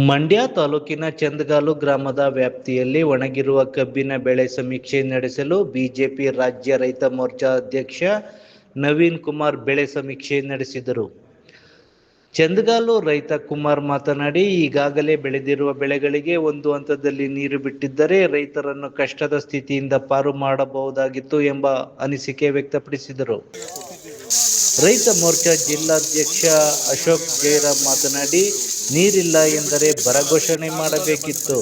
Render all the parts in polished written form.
ಮಂಡ್ಯ ತಾಲೂಕಿನ ಚಂದಗಾಲು ಗ್ರಾಮದ ವ್ಯಾಪ್ತಿಯಲ್ಲಿ ಒಣಗಿರುವ ಕಬ್ಬಿನ ಬೆಳೆ ಸಮೀಕ್ಷೆ ನಡೆಸಲು ಬಿಜೆಪಿ ರಾಜ್ಯ ರೈತ ಮೋರ್ಚಾ ಅಧ್ಯಕ್ಷ ನವೀನ್ ಕುಮಾರ್ ಬೆಳೆ ಸಮೀಕ್ಷೆ ನಡೆಸಿದರು. ಚಂದಗಾಲು ರೈತ ಕುಮಾರ್ ಮಾತನಾಡಿ, ಈಗಾಗಲೇ ಬೆಳೆದಿರುವ ಬೆಳೆಗಳಿಗೆ ಒಂದು ಹಂತದಲ್ಲಿ ನೀರು ಬಿಟ್ಟಿದ್ದರೆ ರೈತರನ್ನು ಕಷ್ಟದ ಸ್ಥಿತಿಯಿಂದ ಪಾರು ಮಾಡಬಹುದಾಗಿತ್ತು ಎಂಬ ಅನಿಸಿಕೆ ವ್ಯಕ್ತಪಡಿಸಿದರು. ರೈತ ಮೋರ್ಚಾ ಜಿಲ್ಲಾಧ್ಯಕ್ಷ ಅಶೋಕ್ ಜೈರಾಮ್ ಮಾತನಾಡಿ, ನೀರಿಲ್ಲ ಎಂದರೆ ಬರ ಘೋಷಣೆ ಮಾಡಬೇಕಿತ್ತು.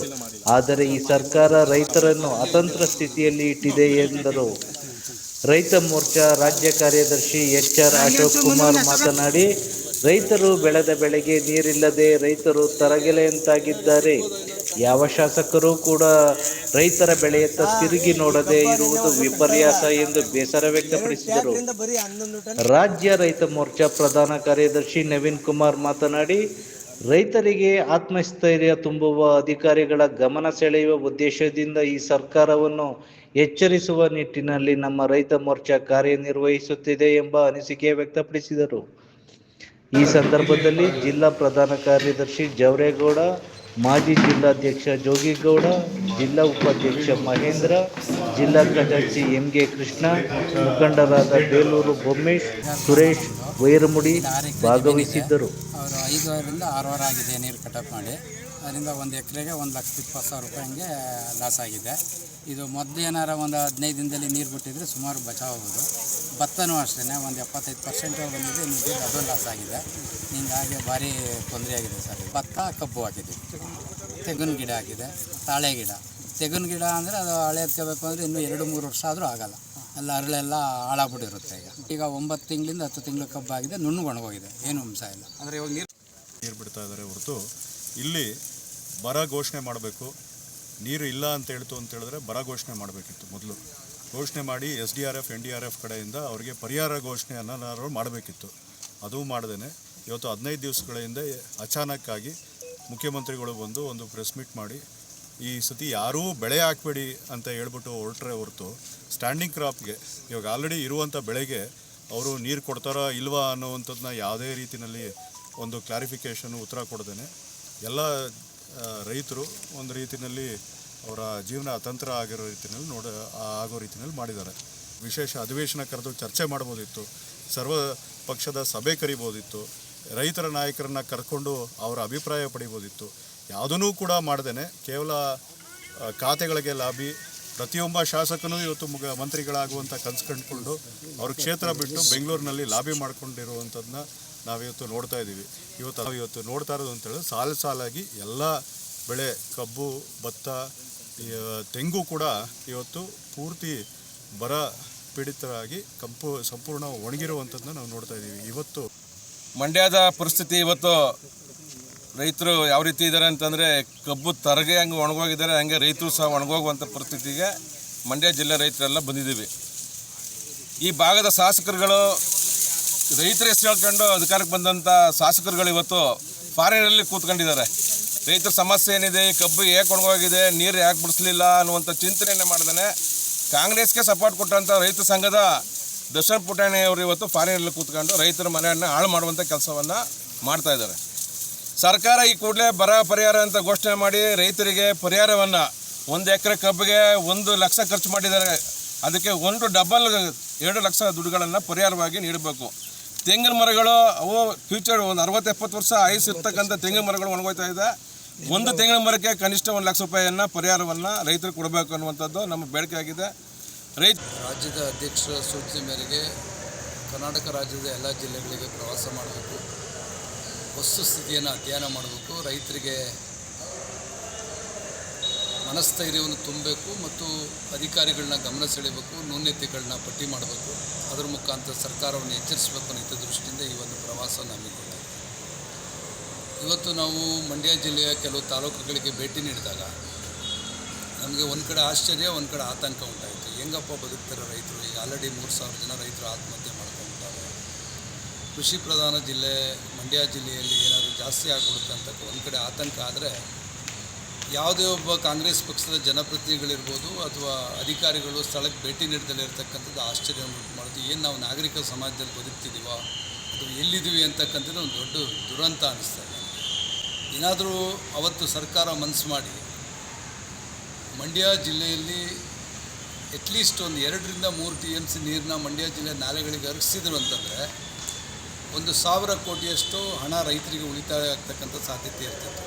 ಆದರೆ ಈ ಸರ್ಕಾರ ರೈತರನ್ನು ಅತಂತ್ರ ಸ್ಥಿತಿಯಲ್ಲಿ ಇಟ್ಟಿದೆ ಎಂದರು. ರೈತ ಮೋರ್ಚಾ ರಾಜ್ಯ ಕಾರ್ಯದರ್ಶಿ HR ಅಶೋಕ್ ಕುಮಾರ್ ಮಾತನಾಡಿ, ರೈತರು ಬೆಳೆದ ಬೆಳೆಗೆ ನೀರಿಲ್ಲದೆ ರೈತರು ತರಗೆಲೆಯಂತಾಗಿದ್ದಾರೆ. ಯಾವ ಶಾಸಕರು ಕೂಡ ರೈತರ ಬೆಳೆಯತ್ತ ತಿರುಗಿ ನೋಡದೆ ಇರುವುದು ವಿಪರ್ಯಾಸ ಎಂದು ಬೇಸರ ವ್ಯಕ್ತಪಡಿಸಿದರು. ರಾಜ್ಯ ರೈತ ಮೋರ್ಚಾ ಪ್ರಧಾನ ಕಾರ್ಯದರ್ಶಿ ನವೀನ್ ಕುಮಾರ್ ಮಾತನಾಡಿ, ರೈತರಿಗೆ ಆತ್ಮಸ್ಥೈರ್ಯ ತುಂಬುವ ಅಧಿಕಾರಿಗಳ ಗಮನ ಸೆಳೆಯುವ ಉದ್ದೇಶದಿಂದ ಈ ಸರ್ಕಾರವನ್ನು ಎಚ್ಚರಿಸುವ ನಿಟ್ಟಿನಲ್ಲಿ ನಮ್ಮ ರೈತ ಮೋರ್ಚಾ ಕಾರ್ಯನಿರ್ವಹಿಸುತ್ತಿದೆ ಎಂಬ ಅನಿಸಿಕೆ ವ್ಯಕ್ತಪಡಿಸಿದರು. ಈ ಸಂದರ್ಭದಲ್ಲಿ ಜಿಲ್ಲಾ ಪ್ರಧಾನ ಕಾರ್ಯದರ್ಶಿ ಜವರೇಗೌಡ, ಮಾಜಿ ಜಿಲ್ಲಾಧ್ಯಕ್ಷ ಜೋಗಿಗೌಡ, ಜಿಲ್ಲಾ ಉಪಾಧ್ಯಕ್ಷ ಮಹೇಂದ್ರ, ಜಿಲ್ಲಾ ಖಜಾಂಚಿ MK ಕೃಷ್ಣ, ಮುಖಂಡರಾದ ಬೇಲೂರು ಬೊಮ್ಮೇಶ್, ಸುರೇಶ್, ವೈರಮುಡಿ ಭಾಗವಹಿಸಿದ್ದರು. ಅವರು 5,000ರಿಂದ 6,000 ಆಗಿದೆ ನೀರು ಕಟಾಪ್ ಮಾಡಿ. ಅದರಿಂದ ಒಂದು ಎಕರೆಗೆ 1,20,000 ರೂಪಾಯಿಗೆ ಲಾಸ್ ಆಗಿದೆ. ಇದು ಮೊದಲು ಏನಾರ ಒಂದು 15 ದಿನದಲ್ಲಿ ನೀರು ಬಿಟ್ಟಿದ್ರೆ ಸುಮಾರು ಬಚಾವಬಹುದು. ಭತ್ತನೂ ಅಷ್ಟೇ ಒಂದು 75% ಬಂದಿದೆ, ಇನ್ನೂ ಅದು ಲಾಸ್ ಆಗಿದೆ. ಹೀಗಾಗಿ ಭಾರಿ ತೊಂದರೆ ಆಗಿದೆ ಸರ್. ಭತ್ತ, ಕಬ್ಬು ಹಾಕಿದೆ, ತೆಂಗಿನ ಗಿಡ ಹಾಕಿದೆ, ತಾಳೆ ಗಿಡ. ತೆಂಗಿನ ಗಿಡ ಅಂದರೆ ಅದು ಹಳೆ ಎತ್ಕೋಬೇಕು ಅಂದರೆ ಇನ್ನೂ 2-3 ವರ್ಷ ಆದರೂ ಆಗಲ್ಲ. ಎಲ್ಲ ಅರಳೆಲ್ಲ ಹಾಳಾಗ್ಬಿಟ್ಟಿರುತ್ತೆ. ಈಗ 9 ತಿಂಗಳಿಂದ 10 ತಿಂಗಳು ಕಬ್ಬಾಗಿದೆ, ನುಣ್ಣಗೆ ಒಣಗೋಗಿದೆ, ಏನು ಅಂಶ ಇಲ್ಲ. ಅಂದರೆ ಇವಾಗ ನೀರು ಬಿಡ್ತಾ ಇದ್ದಾರೆ ಹೊರತು ಇಲ್ಲಿ ಬರ ಘೋಷಣೆ ಮಾಡಬೇಕು. ನೀರು ಇಲ್ಲ ಅಂತ ಹೇಳಿದ್ರೆ ಬರ ಘೋಷಣೆ ಮಾಡಬೇಕಿತ್ತು. ಮೊದಲು ಘೋಷಣೆ ಮಾಡಿ SDRF NDRF ಕಡೆಯಿಂದ ಅವರಿಗೆ ಪರಿಹಾರ ಘೋಷಣೆಯನ್ನು ಮಾಡಬೇಕಿತ್ತು. ಅದು ಮಾಡದೇನೆ ಇವತ್ತು 15 ದಿವಸಗಳ ಹಿಂದೆ ಅಚಾನಕ್ಕಾಗಿ ಮುಖ್ಯಮಂತ್ರಿಗಳು ಬಂದು ಒಂದು ಪ್ರೆಸ್ ಮೀಟ್ ಮಾಡಿ, ಈ ಸತಿ ಯಾರೂ ಬೆಳೆ ಹಾಕಬೇಡಿ ಅಂತ ಹೇಳ್ಬಿಟ್ಟು ಹೊರಟ್ರೆ ಹೊರತು ಸ್ಟ್ಯಾಂಡಿಂಗ್ ಕ್ರಾಪ್ಗೆ ಇವಾಗ ಆಲ್ರೆಡಿ ಇರುವಂಥ ಬೆಳೆಗೆ ಅವರು ನೀರು ಕೊಡ್ತಾರಾ ಇಲ್ವಾ ಅನ್ನುವಂಥದ್ದನ್ನ ಯಾವುದೇ ರೀತಿಯಲ್ಲಿ ಒಂದು ಕ್ಲಾರಿಫಿಕೇಷನ್ ಉತ್ತರ ಕೊಡದೇನೆ ಎಲ್ಲ ರೈತರು ಒಂದು ರೀತಿಯಲ್ಲಿ ಅವರ ಜೀವನ ಅತಂತ್ರ ಆಗೋ ರೀತಿಯಲ್ಲಿ ಮಾಡಿದ್ದಾರೆ. ವಿಶೇಷ ಅಧಿವೇಶನ ಕರೆದು ಚರ್ಚೆ ಮಾಡ್ಬೋದಿತ್ತು, ಸರ್ವ ಪಕ್ಷದ ಸಭೆ ಕರಿಬೋದಿತ್ತು, ರೈತರ ನಾಯಕರನ್ನು ಕರ್ಕೊಂಡು ಅವರ ಅಭಿಪ್ರಾಯ ಪಡಿಬೋದಿತ್ತು. ಯಾವುದನ್ನೂ ಕೂಡ ಮಾಡ್ದೇನೆ ಕೇವಲ ಖಾತೆಗಳಿಗೆ ಲಾಬಿ, ಪ್ರತಿಯೊಬ್ಬ ಶಾಸಕನೂ ಇವತ್ತು ಮಂತ್ರಿಗಳಾಗುವಂಥ ಕನಸು ಕಂಡುಕೊಂಡು ಅವ್ರ ಕ್ಷೇತ್ರ ಬಿಟ್ಟು ಬೆಂಗಳೂರಿನಲ್ಲಿ ಲಾಬಿ ಮಾಡ್ಕೊಂಡಿರುವಂಥದ್ದನ್ನ ನಾವಿವತ್ತು ನೋಡ್ತಾ ಇದ್ದೀವಿ. ಇವತ್ತು ನೋಡ್ತಾ ಇರೋದು ಅಂತೇಳಿದ್ರೆ ಸಾಲಾಗಿ ಎಲ್ಲ ಬೆಳೆ, ಕಬ್ಬು, ಭತ್ತ, ತೆಂಗು ಕೂಡ ಇವತ್ತು ಪೂರ್ತಿ ಬರ ಪೀಡಿತರಾಗಿ ಸಂಪೂರ್ಣ ಒಣಗಿರುವಂಥದ್ದನ್ನ ನಾವು ನೋಡ್ತಾ ಇದ್ದೀವಿ. ಇವತ್ತು ಮಂಡ್ಯದ ಪರಿಸ್ಥಿತಿ, ಇವತ್ತು ರೈತರು ಯಾವ ರೀತಿ ಇದ್ದಾರೆ ಅಂತಂದರೆ, ಕಬ್ಬು ತರಗೆ ಹಂಗೆ ಒಣಗೋಗಿದ್ದಾರೆ, ಹಂಗೆ ರೈತರು ಸಹ ಒಣಗೋಗುವಂಥ ಪರಿಸ್ಥಿತಿಗೆ ಮಂಡ್ಯ ಜಿಲ್ಲೆ ರೈತರೆಲ್ಲ ಬಂದಿದ್ದೀವಿ. ಈ ಭಾಗದ ಶಾಸಕರುಗಳು ರೈತರ ಹೆಸರು ಹೇಳ್ಕೊಂಡು ಅಧಿಕಾರಕ್ಕೆ ಬಂದಂಥ ಶಾಸಕರುಗಳು ಇವತ್ತು ಫಾರಿನಲ್ಲಿ ಕೂತ್ಕೊಂಡಿದ್ದಾರೆ. ರೈತರ ಸಮಸ್ಯೆ ಏನಿದೆ, ಕಬ್ಬು ಹೇಗೆ ಒಣಗೋಗಿದೆ, ನೀರು ಯಾಕೆ ಬಿಡಿಸ್ಲಿಲ್ಲ ಅನ್ನುವಂಥ ಚಿಂತನೆಯನ್ನು ಮಾಡ್ದೇ ಕಾಂಗ್ರೆಸ್ಗೆ ಸಪೋರ್ಟ್ ಕೊಟ್ಟಂಥ ರೈತ ಸಂಘದ ದರ್ಶನ್ ಪುಟಾಣಿ ಅವರು ಇವತ್ತು ಫಾರಿನಲ್ಲಿ ಕೂತ್ಕೊಂಡು ರೈತರ ಮನೆಯನ್ನು ಹಾಳು ಮಾಡುವಂಥ ಕೆಲಸವನ್ನು ಮಾಡ್ತಾಯಿದ್ದಾರೆ. ಸರ್ಕಾರ ಈ ಕೂಡಲೇ ಬರ ಪರಿಹಾರ ಅಂತ ಘೋಷಣೆ ಮಾಡಿ ರೈತರಿಗೆ ಪರಿಹಾರವನ್ನು 1 ಎಕರೆ ಕಬ್ಬಿಗೆ 1 ಲಕ್ಷ ಖರ್ಚು ಮಾಡಿದ್ದಾರೆ. ಅದಕ್ಕೆ ಡಬಲ್ 2 ಲಕ್ಷ ದುಡ್ಡುಗಳನ್ನು ಪರಿಹಾರವಾಗಿ ನೀಡಬೇಕು. ತೆಂಗಿನ ಮರಗಳು ಅವು ಫ್ಯೂಚರ್ ಒಂದು 60-70 ವರ್ಷ ಆಯುಸ್ ಇರ್ತಕ್ಕಂಥ ತೆಂಗಿನ ಮರಗಳು ಒಣಗೋಯ್ತಾ ಇದೆ. ಒಂದು ತೆಂಗಿನ ಮರಕ್ಕೆ ಕನಿಷ್ಠ 1 ಲಕ್ಷ ರೂಪಾಯಿಯನ್ನು ಪರಿಹಾರವನ್ನು ರೈತರಿಗೆ ಕೊಡಬೇಕು ಅನ್ನುವಂಥದ್ದು ನಮ್ಮ ಬೇಡಿಕೆ ಆಗಿದೆ. ರಾಜ್ಯದ ಅಧ್ಯಕ್ಷರ ಸೂಚನೆ ಮೇರೆಗೆ ಕರ್ನಾಟಕ ರಾಜ್ಯದ ಎಲ್ಲ ಜಿಲ್ಲೆಗಳಿಗೆ ಪ್ರವಾಸ ಮಾಡಬೇಕು, ವಸ್ತುಸ್ಥಿತಿಯನ್ನು ಅಧ್ಯಯನ ಮಾಡಬೇಕು, ರೈತರಿಗೆ ಮನಸ್ಥೈರ್ಯವನ್ನು ತುಂಬಬೇಕು ಮತ್ತು ಅಧಿಕಾರಿಗಳನ್ನ ಗಮನ ಸೆಳೆಯಬೇಕು, ನ್ಯೂನತೆಗಳನ್ನ ಪಟ್ಟಿ ಮಾಡಬೇಕು. ಅದರ ಮುಖಾಂತರ ಸರ್ಕಾರವನ್ನು ಎಚ್ಚರಿಸಬೇಕು ಅನ್ನೋ ಹಿತದೃಷ್ಟಿಯಿಂದ ಈ ಒಂದು ಪ್ರವಾಸವನ್ನು ಹಮ್ಮಿಕೊಂಡಿದೆ. ಇವತ್ತು ನಾವು ಮಂಡ್ಯ ಜಿಲ್ಲೆಯ ಕೆಲವು ತಾಲೂಕುಗಳಿಗೆ ಭೇಟಿ ನೀಡಿದಾಗ ನಮಗೆ ಒಂದು ಕಡೆ ಆಶ್ಚರ್ಯ, ಒಂದು ಕಡೆ ಆತಂಕ ಉಂಟಾಯಿತು. ಹೆಂಗಪ್ಪ ಬದುಕ್ತಾರೆ ರೈತರು? ಈಗ ಆಲ್ರೆಡಿ 3,000 ಜನ ರೈತರು ಆತ್ಮಹತ್ಯೆ ಮಾಡ್ಕೊಂಡಿದ್ದಾರೆ. ಕೃಷಿ ಪ್ರಧಾನ ಜಿಲ್ಲೆ ಮಂಡ್ಯ ಜಿಲ್ಲೆಯಲ್ಲಿ ಏನಾದರೂ ಜಾಸ್ತಿ ಆಗಿಬಿಡುತ್ತೆ ಅಂತ ಒಂದು ಕಡೆ ಆತಂಕ ಆದರೆ, ಯಾವುದೇ ಒಬ್ಬ ಕಾಂಗ್ರೆಸ್ ಪಕ್ಷದ ಜನಪ್ರತಿನಿಧಿಗಳಿರ್ಬೋದು ಅಥವಾ ಅಧಿಕಾರಿಗಳು ಸ್ಥಳಕ್ಕೆ ಭೇಟಿ ನೀಡದಲ್ಲೇ ಇರತಕ್ಕಂಥದ್ದು ಆಶ್ಚರ್ಯವನ್ನು ಉಂಟು ಮಾಡೋದು. ಏನು ನಾವು ನಾಗರಿಕ ಸಮಾಜದಲ್ಲಿ ಬದುಕ್ತಿದ್ದೀವೋ ಅಥವಾ ಎಲ್ಲಿದ್ದೀವಿ ಅಂತಕ್ಕಂಥದ್ದು ಒಂದು ದೊಡ್ಡ ದುರಂತ ಅನ್ನಿಸ್ತಾ ಇದೆ. ಏನಾದರೂ ಅವತ್ತು ಸರ್ಕಾರ ಮನಸ್ಸು ಮಾಡಿ ಮಂಡ್ಯ ಜಿಲ್ಲೆಯಲ್ಲಿ ಅಟ್ಲೀಸ್ಟ್ ಒಂದು 2ರಿಂದ 3 TMC ನೀರನ್ನ ಮಂಡ್ಯ ಜಿಲ್ಲೆ ನಾಲೆಗಳಿಗೆ ಹರಿಸಿದ್ರು ಅಂತಂದರೆ 1,000 ಕೋಟಿಯಷ್ಟು ಹಣ ರೈತರಿಗೆ ಉಳಿತಾಯ ಆಗ್ತಕ್ಕಂಥ ಸಾಧ್ಯತೆ ಇರ್ತಿತ್ತು.